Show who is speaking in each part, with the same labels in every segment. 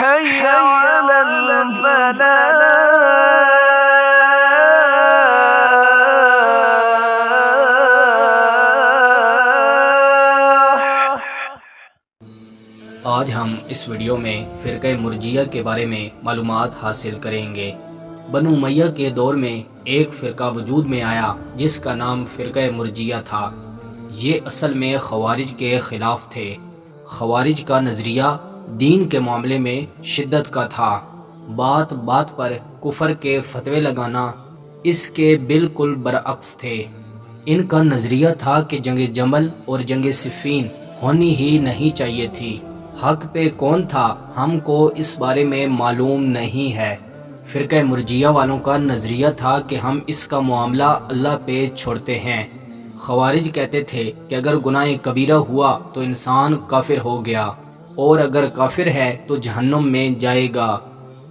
Speaker 1: حي على الفلاح۔
Speaker 2: آج ہم اس ویڈیو میں فرقہ مرجیہ کے بارے میں معلومات حاصل کریں گے۔ بنو امیہ کے دور میں ایک فرقہ وجود میں آیا جس کا نام فرقہ مرجیہ تھا۔ یہ اصل میں خوارج کے خلاف تھے۔ خوارج کا نظریہ دین کے معاملے میں شدت کا تھا۔ بات بات پر کفر کے فتوے لگانا اس کے بالکل برعکس تھے۔ ان کا نظریہ تھا کہ جنگ جمل اور جنگ صفین ہونی ہی نہیں چاہیے تھی۔ حق پہ کون تھا ہم کو اس بارے میں معلوم نہیں ہے۔ فرقہ مرجیہ والوں کا نظریہ تھا کہ ہم اس کا معاملہ اللہ پہ چھوڑتے ہیں۔ خوارج کہتے تھے کہ اگر گناہ کبیرہ ہوا تو انسان کافر ہو گیا، اور اگر کافر ہے تو جہنم میں جائے گا،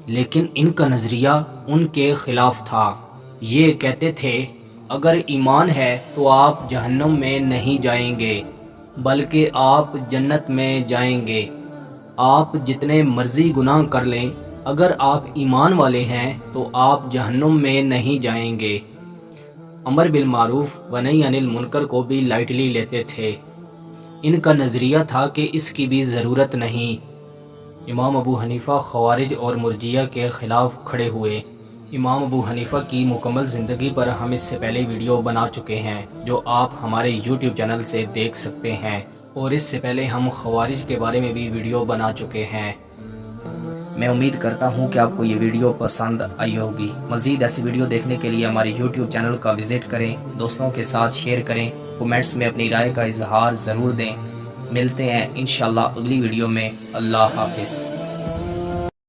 Speaker 2: لیکن ان کا نظریہ ان کے خلاف تھا۔ یہ کہتے تھے اگر ایمان ہے تو آپ جہنم میں نہیں جائیں گے بلکہ آپ جنت میں جائیں گے۔ آپ جتنے مرضی گناہ کر لیں، اگر آپ ایمان والے ہیں تو آپ جہنم میں نہیں جائیں گے۔ امر بالمعروف و نہی عن المنکر کو بھی لائٹلی لیتے تھے۔ ان کا نظریہ تھا کہ اس کی بھی ضرورت نہیں۔ امام ابو حنیفہ خوارج اور مرجیہ کے خلاف کھڑے ہوئے۔ امام ابو حنیفہ کی مکمل زندگی پر ہم اس سے پہلے ویڈیو بنا چکے ہیں جو آپ ہمارے یوٹیوب چینل سے دیکھ سکتے ہیں، اور اس سے پہلے ہم خوارج کے بارے میں بھی ویڈیو بنا چکے ہیں۔ میں امید کرتا ہوں کہ آپ کو یہ ویڈیو پسند آئی ہوگی۔ مزید ایسی ویڈیو دیکھنے کے لیے ہمارے یوٹیوب چینل کا وزٹ کریں، دوستوں کے ساتھ شیئر کریں، کومنٹس میں اپنی رائے کا اظہار ضرور دیں۔ ملتے ہیں انشاءاللہ اگلی ویڈیو میں۔ اللہ حافظ۔